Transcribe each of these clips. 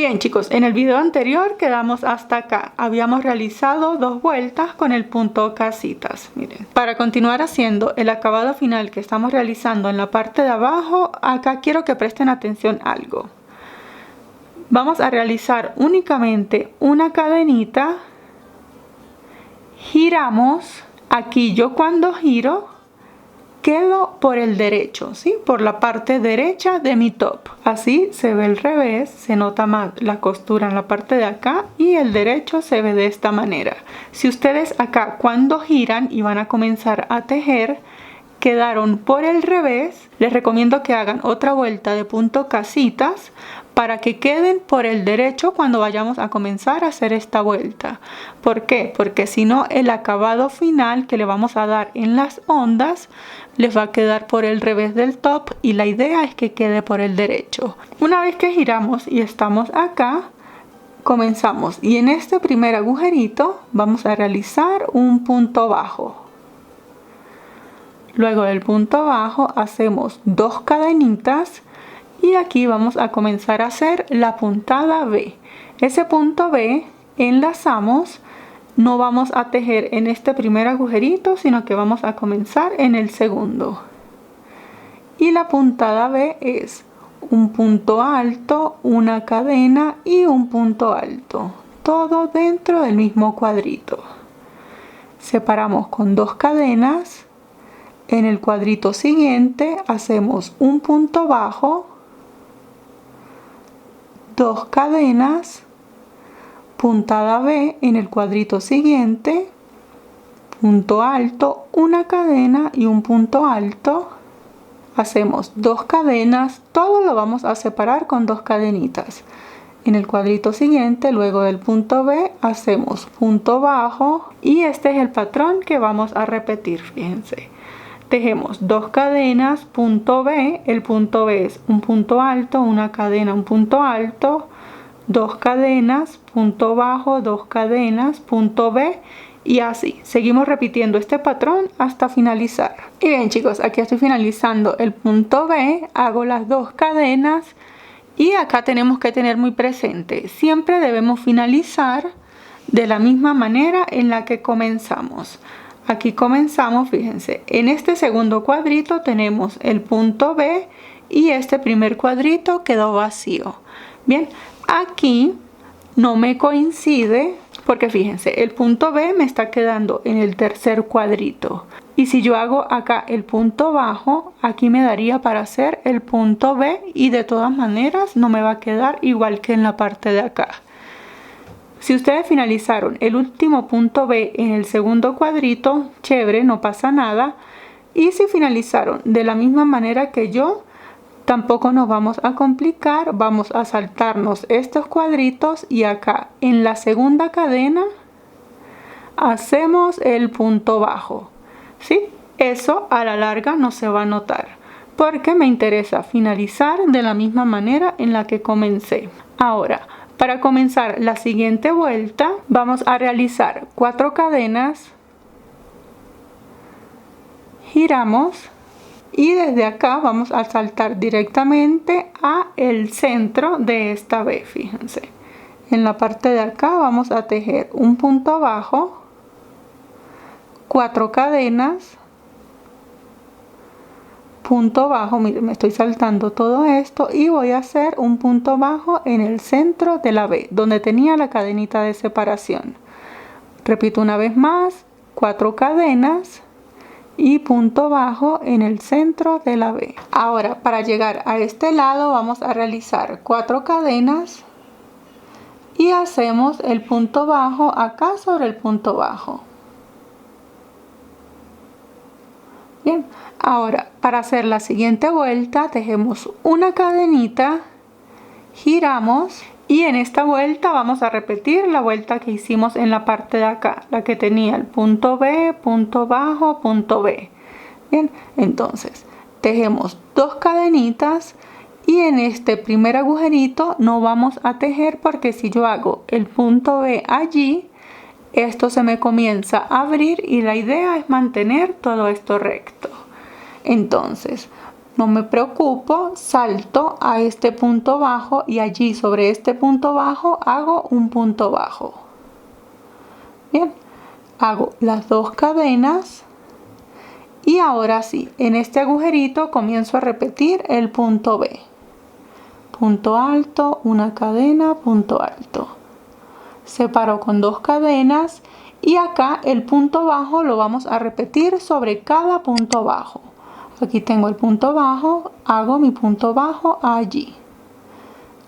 Y bien chicos, en el video anterior quedamos hasta acá. Habíamos realizado 2 vueltas con el punto casitas. Miren, para continuar haciendo el acabado final que estamos realizando en la parte de abajo, acá quiero que presten atención a algo. Vamos a realizar únicamente una cadenita, giramos. Aquí yo cuando giro quedo por el derecho, ¿sí? Por la parte derecha de mi top. Así se ve el revés, se nota más la costura en la parte de acá y el derecho se ve de esta manera. Si ustedes acá cuando giran y van a comenzar a tejer quedaron por el revés, les recomiendo que hagan otra vuelta de punto casitas para que queden por el derecho cuando vayamos a comenzar a hacer esta vuelta. ¿Por qué? Porque si no, el acabado final que le vamos a dar en las ondas les va a quedar por el revés del top y la idea es que quede por el derecho. Una vez que giramos y estamos acá, comenzamos y en este primer agujerito vamos a realizar un punto bajo. Luego del punto bajo hacemos 2 cadenitas y aquí vamos a comenzar a hacer la puntada B. Ese punto B enlazamos, no vamos a tejer en este primer agujerito, sino que vamos a comenzar en el segundo. Y la puntada B es un punto alto, una cadena y un punto alto, todo dentro del mismo cuadrito. Separamos con 2 cadenas. En el cuadrito siguiente hacemos un punto bajo, 2 cadenas, puntada B en el cuadrito siguiente, punto alto, una cadena y un punto alto. Hacemos 2 cadenas, todo lo vamos a separar con 2 cadenitas. En el cuadrito siguiente, luego del punto B, hacemos punto bajo y este es el patrón que vamos a repetir, fíjense. Tejemos 2 cadenas, punto B, el punto B es un punto alto, una cadena, un punto alto, 2 cadenas, punto bajo, 2 cadenas, punto B y así. Seguimos repitiendo este patrón hasta finalizar. Y bien chicos, aquí estoy finalizando el punto B, hago las 2 cadenas y acá tenemos que tener muy presente, siempre debemos finalizar de la misma manera en la que comenzamos. Aquí comenzamos, fíjense, en este segundo cuadrito tenemos el punto B y este primer cuadrito quedó vacío. Bien, aquí no me coincide porque fíjense, el punto B me está quedando en el tercer cuadrito. Y si yo hago acá el punto bajo, aquí me daría para hacer el punto B y de todas maneras no me va a quedar igual que en la parte de acá. Si ustedes finalizaron el último punto B en el segundo cuadrito, chévere, no pasa nada. Y si finalizaron de la misma manera que yo, tampoco nos vamos a complicar. Vamos a saltarnos estos cuadritos y acá en la segunda cadena hacemos el punto bajo. ¿Sí? Eso a la larga no se va a notar porque me interesa finalizar de la misma manera en la que comencé. Ahora, para comenzar la siguiente vuelta vamos a realizar 4 cadenas, giramos y desde acá vamos a saltar directamente a el centro de esta B. Fíjense, en la parte de acá vamos a tejer un punto bajo, 4 cadenas, punto bajo, miren, me estoy saltando todo esto y voy a hacer un punto bajo en el centro de la B, donde tenía la cadenita de separación. Repito una vez más, 4 cadenas y punto bajo en el centro de la B. Ahora, para llegar a este lado vamos a realizar 4 cadenas y hacemos el punto bajo acá sobre el punto bajo. Bien, ahora para hacer la siguiente vuelta tejemos una cadenita, giramos y en esta vuelta vamos a repetir la vuelta que hicimos en la parte de acá, la que tenía el punto B, punto bajo, punto B. Bien, entonces tejemos 2 cadenitas y en este primer agujerito no vamos a tejer porque si yo hago el punto B allí, esto se me comienza a abrir y la idea es mantener todo esto recto. Entonces No me preocupo, salto a este punto bajo y allí sobre este punto bajo hago un punto bajo. Bien, hago las 2 cadenas y ahora sí, en este agujerito comienzo a repetir el punto B. Punto alto, una cadena, punto alto. Separo con 2 cadenas y acá el punto bajo lo vamos a repetir sobre cada punto bajo. Aquí tengo el punto bajo, hago mi punto bajo allí.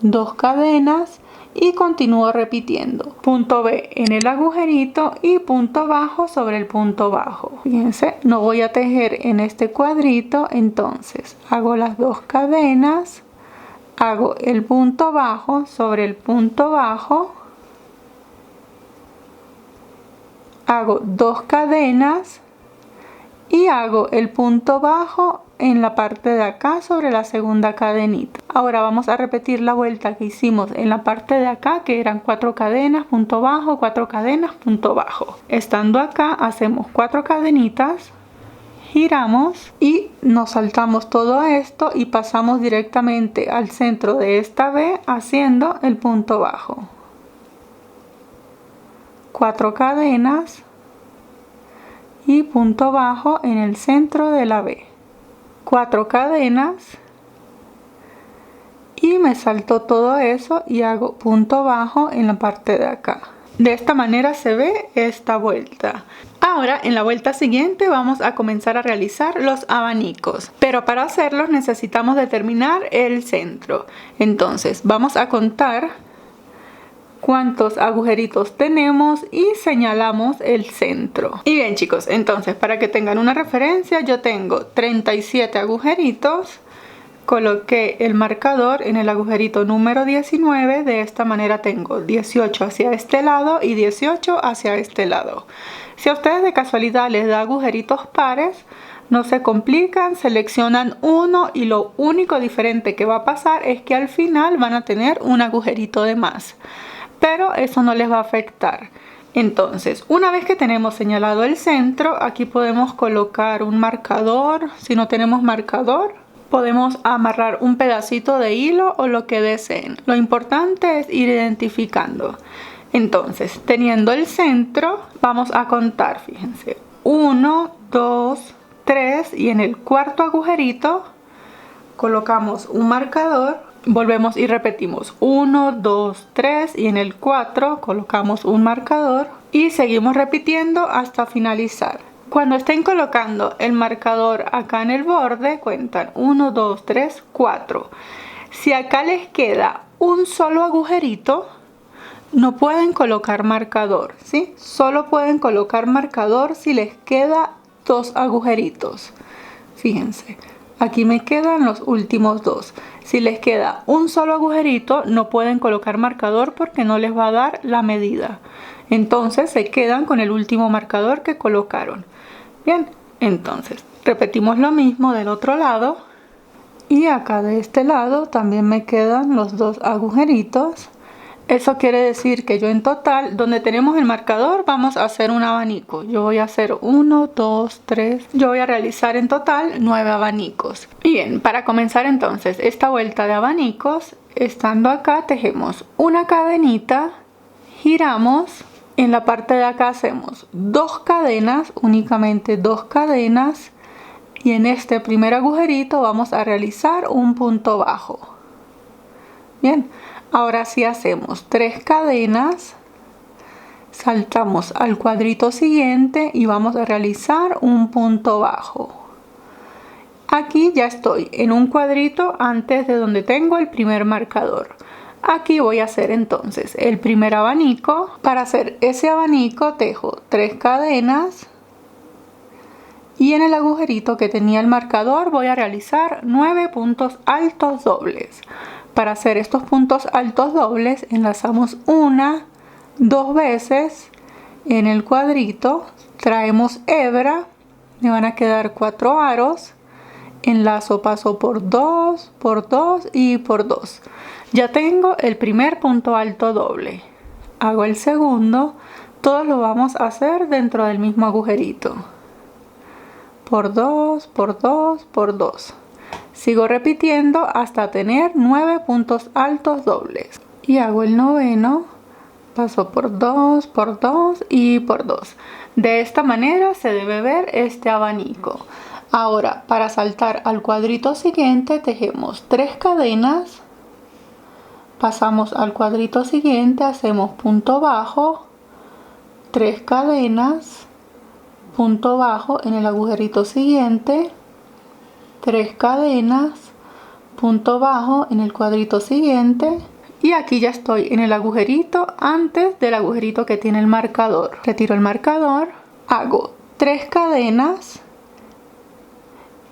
2 cadenas y continúo repitiendo. Punto B en el agujerito y punto bajo sobre el punto bajo. Fíjense, no voy a tejer en este cuadrito, entonces hago las 2 cadenas, hago el punto bajo sobre el punto bajo, hago 2 cadenas y hago el punto bajo en la parte de acá sobre la segunda cadenita. Ahora vamos a repetir la vuelta que hicimos en la parte de acá, que eran 4 cadenas, punto bajo, 4 cadenas, punto bajo. Estando acá hacemos 4 cadenitas, giramos y nos saltamos todo esto y pasamos directamente al centro de esta B haciendo el punto bajo. 4 cadenas y punto bajo en el centro de la B. 4 cadenas y me salto todo eso y hago punto bajo en la parte de acá. De esta manera se ve esta vuelta. Ahora en la vuelta siguiente vamos a comenzar a realizar los abanicos, pero para hacerlos necesitamos determinar el centro. Entonces vamos a contar cuántos agujeritos tenemos y señalamos el centro. Y bien chicos, entonces para que tengan una referencia, yo tengo 37 agujeritos. Coloqué el marcador en el agujerito número 19, de esta manera tengo 18 hacia este lado y 18 hacia este lado. Si a ustedes de casualidad les da agujeritos pares, no se complican, seleccionan uno y lo único diferente que va a pasar es que al final van a tener un agujerito de más. Pero eso no les va a afectar. Entonces, una vez que tenemos señalado el centro, aquí podemos colocar un marcador. Si no tenemos marcador, podemos amarrar un pedacito de hilo o lo que deseen. Lo importante es ir identificando. Entonces, teniendo el centro, vamos a contar, fíjense. 1, 2, 3 y en el cuarto agujerito colocamos un marcador. Volvemos y repetimos 1, 2, 3 y en el 4 colocamos un marcador y seguimos repitiendo hasta finalizar. Cuando estén colocando el marcador acá en el borde, cuentan 1, 2, 3, 4. Si acá les queda un solo agujerito, no pueden colocar marcador, ¿sí? Solo pueden colocar marcador si les queda 2 agujeritos. Fíjense. Aquí me quedan los últimos 2. Si les queda un solo agujerito, no pueden colocar marcador porque no les va a dar la medida. Entonces se quedan con el último marcador que colocaron. Bien, entonces repetimos lo mismo del otro lado. Y acá de este lado también me quedan los 2 agujeritos. Eso quiere decir que yo en total, donde tenemos el marcador, vamos a hacer un abanico. Yo voy a hacer 1, 2, 3. Yo voy a realizar en total 9 abanicos. Bien, para comenzar entonces esta vuelta de abanicos, estando acá tejemos una cadenita, giramos. En la parte de acá hacemos 2 cadenas, únicamente 2 cadenas. Y en este primer agujerito vamos a realizar un punto bajo. Bien. Ahora sí hacemos 3 cadenas, saltamos al cuadrito siguiente y vamos a realizar un punto bajo. Aquí ya estoy en un cuadrito antes de donde tengo el primer marcador. Aquí voy a hacer entonces el primer abanico. Para hacer ese abanico tejo 3 cadenas y en el agujerito que tenía el marcador voy a realizar 9 puntos altos dobles. Para hacer estos puntos altos dobles enlazamos 1, 2 veces en el cuadrito, traemos hebra, me van a quedar 4 aros, enlazo, paso por 2 y por 2. Ya tengo el primer punto alto doble. Hago el segundo, todos lo vamos a hacer dentro del mismo agujerito. Por 2, por 2, por 2. Sigo repitiendo hasta tener 9 puntos altos dobles. Y hago el noveno, paso por 2 y por 2. De esta manera se debe ver este abanico. Ahora, para saltar al cuadrito siguiente, tejemos 3 cadenas, pasamos al cuadrito siguiente, hacemos punto bajo, 3 cadenas, punto bajo en el agujerito siguiente, 3 cadenas, punto bajo en el cuadrito siguiente, y aquí ya estoy en el agujerito antes del agujerito que tiene el marcador. Retiro el marcador, hago 3 cadenas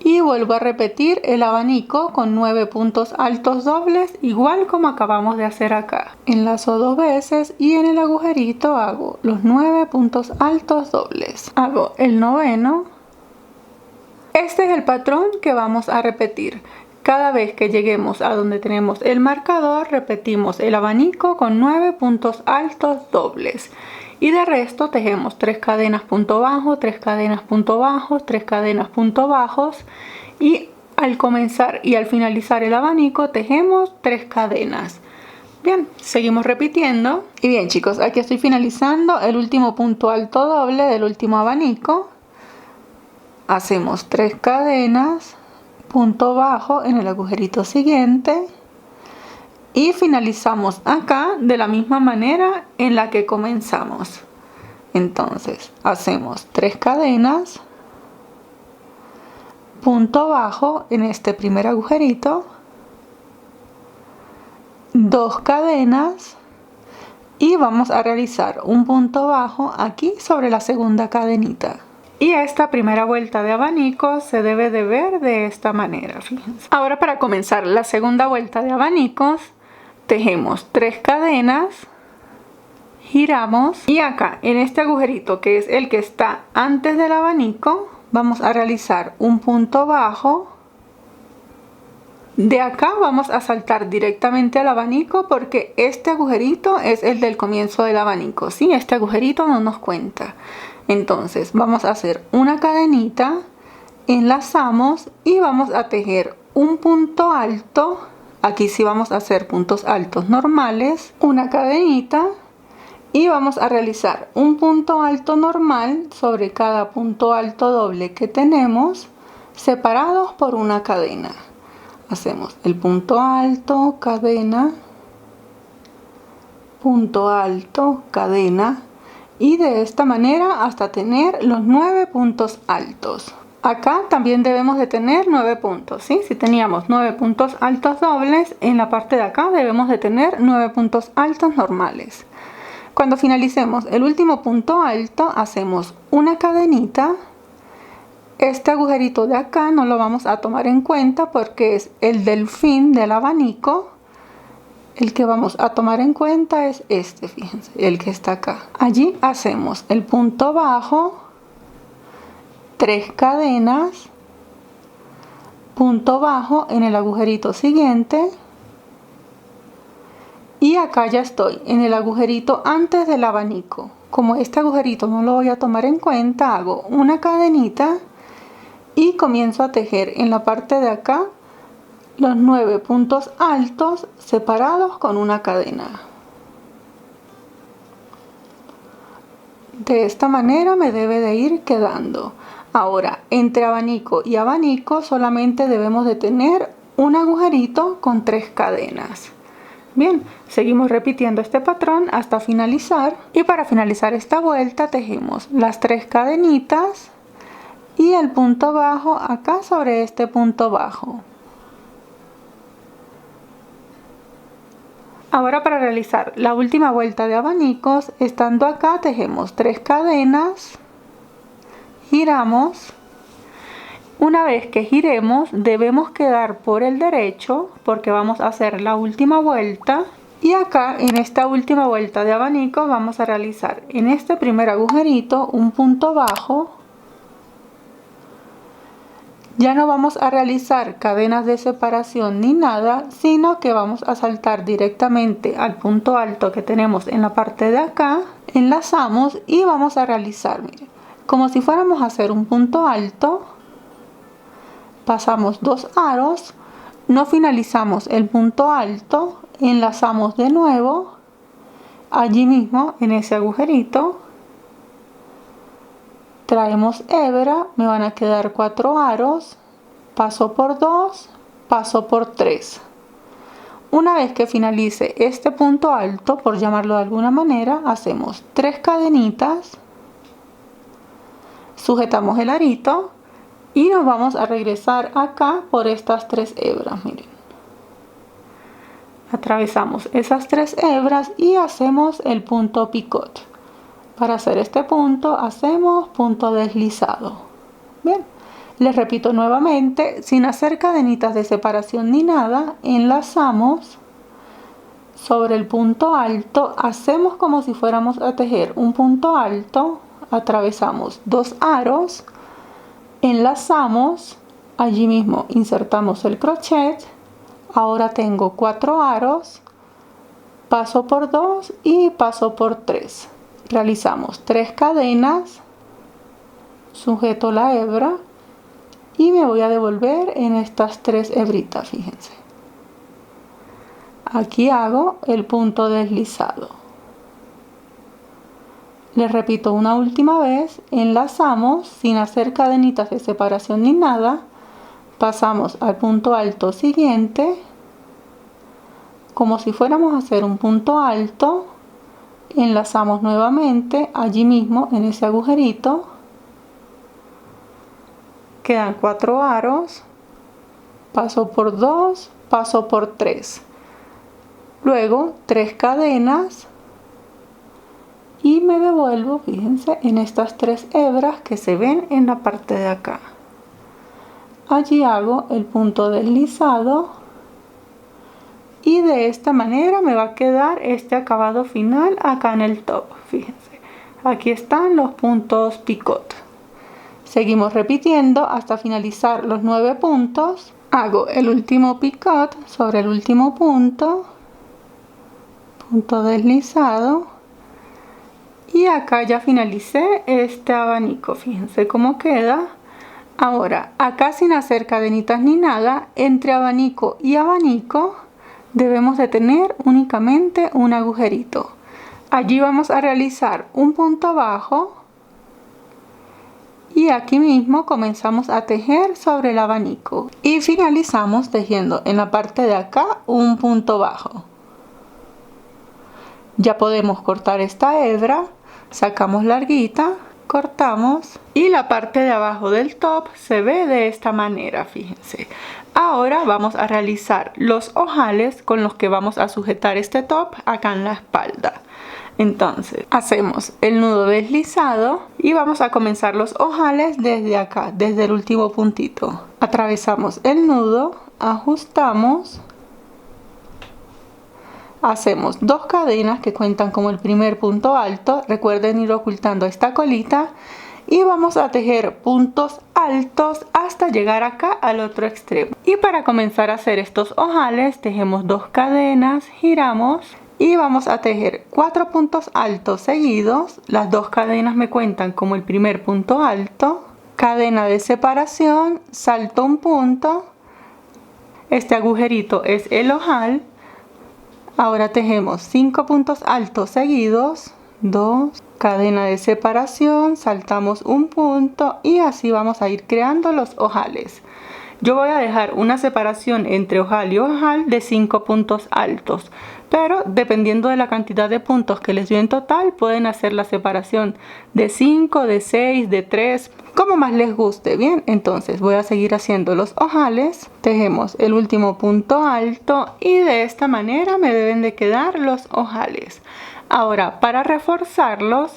y vuelvo a repetir el abanico con 9 puntos altos dobles, igual como acabamos de hacer acá. Enlazo 2 veces y en el agujerito hago los 9 puntos altos dobles. Hago el noveno. Este es el patrón que vamos a repetir. Cada vez que lleguemos a donde tenemos el marcador, repetimos el abanico con 9 puntos altos dobles. Y de resto tejemos 3 cadenas punto bajo, 3 cadenas punto bajos, 3 cadenas punto bajos, y al comenzar y al finalizar el abanico tejemos 3 cadenas. Bien, seguimos repitiendo. Y bien chicos, aquí estoy finalizando el último punto alto doble del último abanico. Hacemos 3 cadenas, punto bajo en el agujerito siguiente. Y finalizamos acá de la misma manera en la que comenzamos. Entonces hacemos 3 cadenas, punto bajo en este primer agujerito, 2 cadenas y vamos a realizar un punto bajo aquí sobre la segunda cadenita. Y esta primera vuelta de abanico se debe de ver de esta manera, fíjense. Ahora, para comenzar la segunda vuelta de abanicos, tejemos 3 cadenas, giramos y acá en este agujerito, que es el que está antes del abanico, vamos a realizar un punto bajo. De acá vamos a saltar directamente al abanico porque este agujerito es el del comienzo del abanico, ¿sí? Este agujerito no nos cuenta. Entonces vamos a hacer una cadenita, enlazamos y vamos a tejer un punto alto. Aquí sí vamos a hacer puntos altos normales, una cadenita y vamos a realizar un punto alto normal sobre cada punto alto doble que tenemos, separados por una cadena. Hacemos el punto alto, cadena, punto alto, cadena, y de esta manera hasta tener los 9 puntos altos. Acá también debemos de tener 9 puntos, ¿sí? Si teníamos 9 puntos altos dobles, en la parte de acá debemos de tener 9 puntos altos normales. Cuando finalicemos el último punto alto, hacemos una cadenita. Este agujerito de acá no lo vamos a tomar en cuenta porque es el del fin del abanico. El que vamos a tomar en cuenta es este, fíjense, el que está acá. Allí hacemos el punto bajo, 3 cadenas, punto bajo en el agujerito siguiente y acá ya estoy en el agujerito antes del abanico. Como este agujerito no lo voy a tomar en cuenta, hago una cadenita y comienzo a tejer en la parte de acá los 9 puntos altos separados con una cadena. De esta manera me debe de ir quedando. Ahora, entre abanico y abanico solamente debemos de tener un agujerito con 3 cadenas. Bien, seguimos repitiendo este patrón hasta finalizar. Y para finalizar esta vuelta tejemos las 3 cadenitas y el punto bajo acá sobre este punto bajo. Ahora, para realizar la última vuelta de abanicos, estando acá tejemos 3 cadenas, giramos. Una vez que giremos debemos quedar por el derecho porque vamos a hacer la última vuelta. Y acá en esta última vuelta de abanico vamos a realizar en este primer agujerito un punto bajo. Ya no vamos a realizar cadenas de separación ni nada, sino que vamos a saltar directamente al punto alto que tenemos en la parte de acá. Enlazamos y vamos a realizar, miren, como si fuéramos a hacer un punto alto. pasamos 2 aros, no finalizamos el punto alto, enlazamos de nuevo allí mismo en ese agujerito, traemos hebra, me van a quedar 4 aros, paso por 2, paso por 3. Una vez que finalice este punto alto, por llamarlo de alguna manera, hacemos 3 cadenitas, sujetamos el arito y nos vamos a regresar acá por estas 3 hebras, miren. Atravesamos esas 3 hebras y hacemos el punto picot. Para hacer este punto hacemos punto deslizado. Bien, les repito nuevamente, sin hacer cadenitas de separación ni nada, enlazamos sobre el punto alto, hacemos como si fuéramos a tejer un punto alto, atravesamos 2 aros, enlazamos, allí mismo insertamos el crochet. Ahora tengo 4 aros, paso por 2 y paso por 3. Realizamos 3 cadenas, sujeto la hebra y me voy a devolver en estas 3 hebritas, fíjense. Aquí hago el punto deslizado. Les repito una última vez, enlazamos sin hacer cadenitas de separación ni nada. Pasamos al punto alto siguiente, como si fuéramos a hacer un punto alto, enlazamos nuevamente allí mismo en ese agujerito, quedan 4 aros, paso por 2, paso por 3, luego 3 cadenas y me devuelvo, fíjense, en estas 3 hebras que se ven en la parte de acá. Allí hago el punto deslizado y de esta manera me va a quedar este acabado final acá en el top. Fíjense, aquí están los puntos picot. Seguimos repitiendo hasta finalizar los 9 puntos. Hago el último picot sobre el último punto, punto deslizado, y acá ya finalicé este abanico. Fíjense cómo queda. Ahora, acá sin hacer cadenitas ni nada, entre abanico y abanico debemos de tener únicamente un agujerito. Allí vamos a realizar un punto bajo y aquí mismo comenzamos a tejer sobre el abanico y finalizamos tejiendo en la parte de acá un punto bajo. Ya podemos cortar esta hebra, sacamos larguita, cortamos y la parte de abajo del top se ve de esta manera, fíjense. Ahora vamos a realizar los ojales con los que vamos a sujetar este top acá en la espalda. Entonces hacemos el nudo deslizado y vamos a comenzar los ojales desde acá, desde el último puntito. Atravesamos el nudo, ajustamos, hacemos 2 cadenas que cuentan como el primer punto alto. Recuerden ir ocultando esta colita y vamos a tejer puntos altos hasta llegar acá al otro extremo. Y para comenzar a hacer estos ojales tejemos 2 cadenas, giramos y vamos a tejer 4 puntos altos seguidos. Las 2 cadenas me cuentan como el primer punto alto, cadena de separación, salto un punto, este agujerito es el ojal. Ahora tejemos 5 puntos altos seguidos, 2, cadena de separación, saltamos un punto y así vamos a ir creando los ojales. Yo voy a dejar una separación entre ojal y ojal de 5 puntos altos, pero dependiendo de la cantidad de puntos que les dio en total, pueden hacer la separación de 5, de 6, de 3, como más les guste. Bien, entonces voy a seguir haciendo los ojales, tejemos el último punto alto y de esta manera me deben de quedar los ojales. Ahora, para reforzarlos,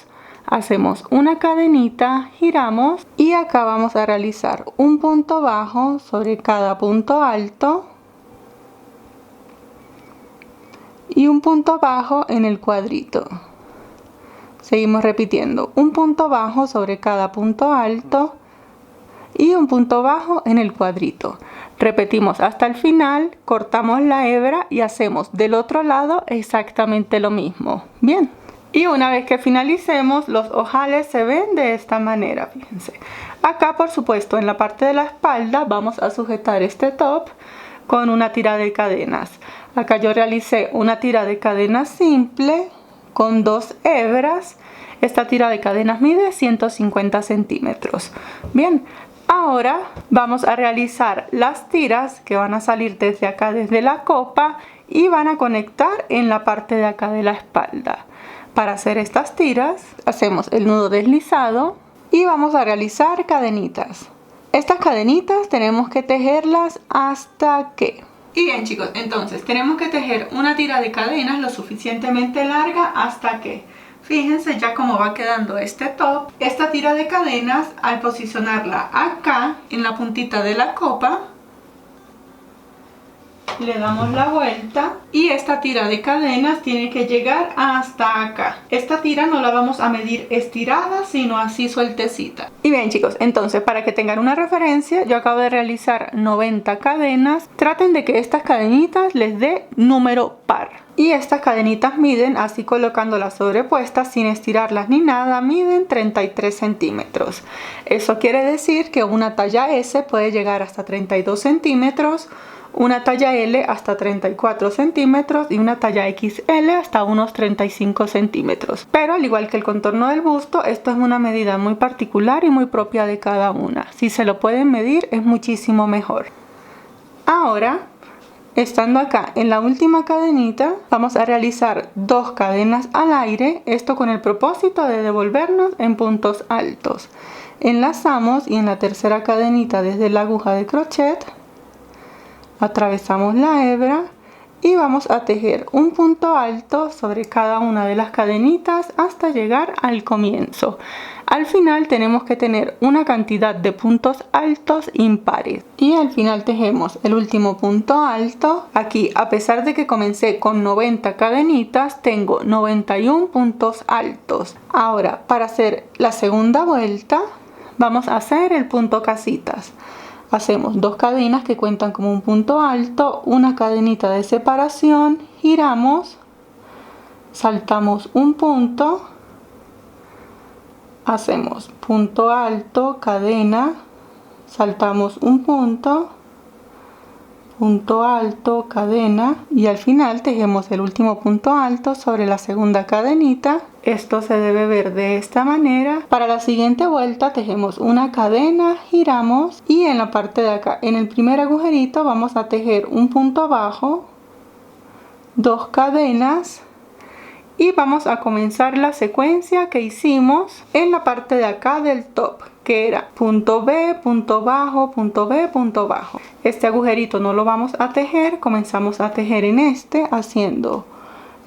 hacemos una cadenita, giramos y acá vamos a realizar un punto bajo sobre cada punto alto y un punto bajo en el cuadrito. Seguimos repitiendo un punto bajo sobre cada punto alto y un punto bajo en el cuadrito. Repetimos hasta el final, cortamos la hebra y hacemos del otro lado exactamente lo mismo. Bien. Y una vez que finalicemos, los ojales se ven de esta manera, fíjense. Acá, por supuesto, en la parte de la espalda vamos a sujetar este top con una tira de cadenas. Acá yo realicé una tira de cadenas simple con 2 hebras. Esta tira de cadenas mide 150 centímetros. Bien, ahora vamos a realizar las tiras que van a salir desde acá, desde la copa, y van a conectar en la parte de acá de la espalda. Para hacer estas tiras, hacemos el nudo deslizado y vamos a realizar cadenitas. Estas cadenitas tenemos que tejerlas hasta que... Y bien chicos, entonces tenemos que tejer una tira de cadenas lo suficientemente larga hasta que... Fíjense ya cómo va quedando este top. Esta tira de cadenas, al posicionarla acá en la puntita de la copa, le damos la vuelta y esta tira de cadenas tiene que llegar hasta acá. Esta tira no la vamos a medir estirada, sino así sueltecita. Y bien chicos, entonces para que tengan una referencia, yo acabo de realizar 90 cadenas. Traten de que estas cadenitas les dé número par. Y estas cadenitas miden, así colocándolas sobrepuestas sin estirarlas ni nada, miden 33 centímetros. Eso quiere decir que una talla S puede llegar hasta 32 centímetros, una talla L hasta 34 centímetros y una talla XL hasta unos 35 centímetros. Pero al igual que el contorno del busto, esto es una medida muy particular y muy propia de cada una. Si se lo pueden medir es muchísimo mejor. Ahora, estando acá en la última cadenita, vamos a realizar 2 cadenas al aire, esto con el propósito de devolvernos en puntos altos. Enlazamos y en la tercera cadenita desde la aguja de crochet atravesamos la hebra y vamos a tejer un punto alto sobre cada una de las cadenitas hasta llegar al comienzo. Al final tenemos que tener una cantidad de puntos altos impares y al final tejemos el último punto alto. Aquí, a pesar de que comencé con 90 cadenitas, tengo 91 puntos altos. Ahora, para hacer la segunda vuelta vamos a hacer el punto casitas. Hacemos 2 cadenas que cuentan como un punto alto, una cadenita de separación, giramos, saltamos un punto, hacemos punto alto, cadena, saltamos un punto, punto alto, cadena y al final tejemos el último punto alto sobre la segunda cadenita. Esto se debe ver de esta manera. Para la siguiente vuelta tejemos una cadena, giramos y en la parte de acá, en el primer agujerito, vamos a tejer un punto bajo, 2 cadenas y vamos a comenzar la secuencia que hicimos en la parte de acá del top, que era punto B, punto bajo, punto B, punto bajo. Este agujerito no lo vamos a tejer, comenzamos a tejer en este haciendo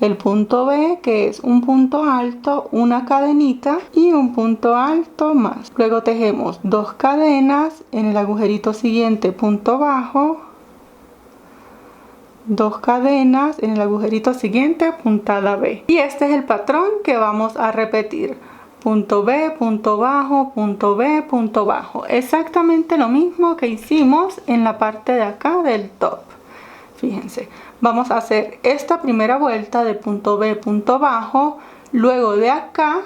el punto B, que es un punto alto, una cadenita y un punto alto más. Luego tejemos 2 cadenas, en el agujerito siguiente punto bajo, 2 cadenas, en el agujerito siguiente puntada B. Y este es el patrón que vamos a repetir. Punto B, punto bajo, punto B, punto bajo. Exactamente lo mismo que hicimos en la parte de acá del top. Fíjense, vamos a hacer esta primera vuelta de punto B, punto bajo. Luego de acá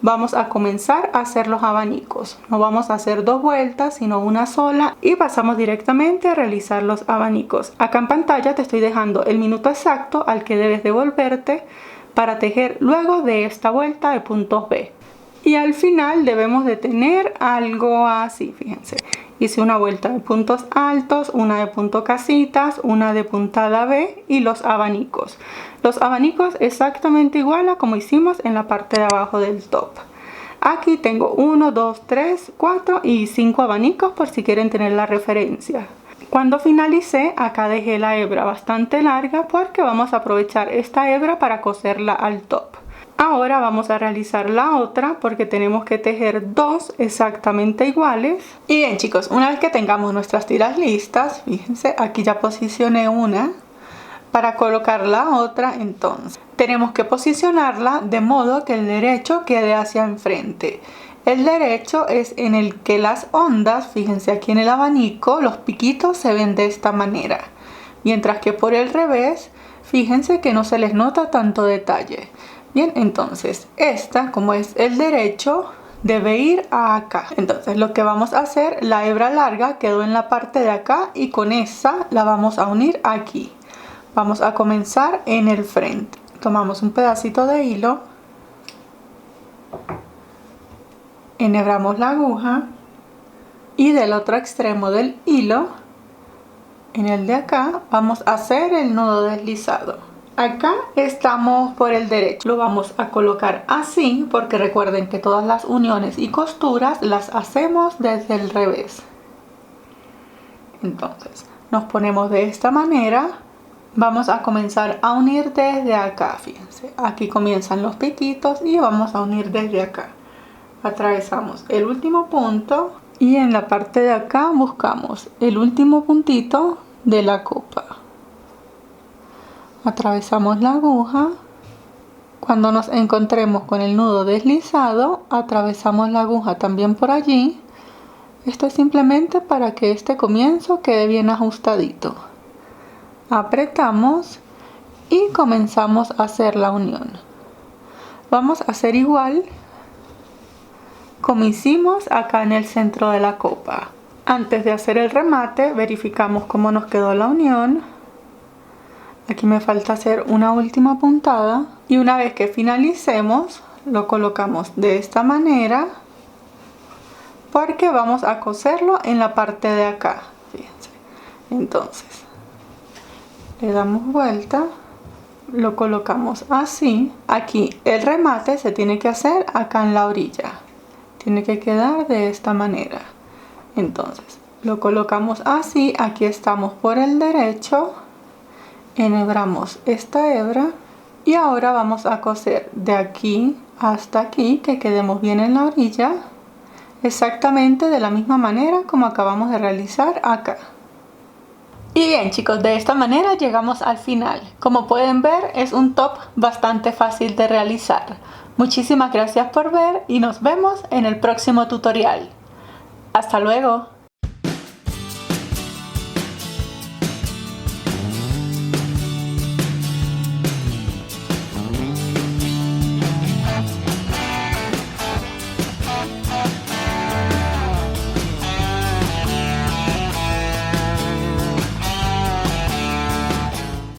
vamos a comenzar a hacer los abanicos. No vamos a hacer 2 vueltas, sino una sola. Y pasamos directamente a realizar los abanicos. Acá en pantalla te estoy dejando el minuto exacto al que debes devolverte para tejer luego de esta vuelta de puntos B. Y al final debemos de tener algo así, fíjense. Hice una vuelta de puntos altos, una de punto casitas, una de puntada B y los abanicos. Los abanicos exactamente igual a como hicimos en la parte de abajo del top. Aquí tengo 1, 2, 3, 4 y 5 abanicos por si quieren tener la referencia. Cuando finalicé, acá dejé la hebra bastante larga porque vamos a aprovechar esta hebra para coserla al top. Ahora vamos a realizar la otra porque tenemos que tejer 2 exactamente iguales. Y bien chicos, una vez que tengamos nuestras tiras listas, fíjense, aquí ya posicioné una. Para colocar la otra, entonces, tenemos que posicionarla de modo que el derecho quede hacia enfrente. El derecho es en el que las ondas, fíjense aquí en el abanico, los piquitos se ven de esta manera. Mientras que por el revés, fíjense que no se les nota tanto detalle. Bien, entonces esta, como es el derecho, debe ir acá. Entonces lo que vamos a hacer, la hebra larga quedó en la parte de acá y con esa la vamos a unir aquí. Vamos a comenzar en el frente. Tomamos un pedacito de hilo, enhebramos la aguja y del otro extremo del hilo, en el de acá, vamos a hacer el nudo deslizado. Acá estamos por el derecho, lo vamos a colocar así porque recuerden que todas las uniones y costuras las hacemos desde el revés. Entonces nos ponemos de esta manera, vamos a comenzar a unir desde acá, fíjense, aquí comienzan los piquitos y vamos a unir desde acá. Atravesamos el último punto y en la parte de acá buscamos el último puntito de la copa. Atravesamos la aguja. Cuando nos encontremos con el nudo deslizado, atravesamos la aguja también por allí. Esto es simplemente para que este comienzo quede bien ajustadito. Apretamos y comenzamos a hacer la unión. Vamos a hacer igual como hicimos acá en el centro de la copa. Antes de hacer el remate, verificamos cómo nos quedó la unión. Aquí me falta hacer una última puntada y una vez que finalicemos lo colocamos de esta manera porque vamos a coserlo en la parte de acá, fíjense. Entonces le damos vuelta, lo colocamos así. Aquí el remate se tiene que hacer acá en la orilla, tiene que quedar de esta manera. Entonces lo colocamos así, aquí estamos por el derecho, enhebramos esta hebra y ahora vamos a coser de aquí hasta aquí, que quedemos bien en la orilla, exactamente de la misma manera como acabamos de realizar acá. Y bien chicos, de esta manera llegamos al final. Como pueden ver, es un top bastante fácil de realizar. Muchísimas gracias por ver y nos vemos en el próximo tutorial. Hasta luego.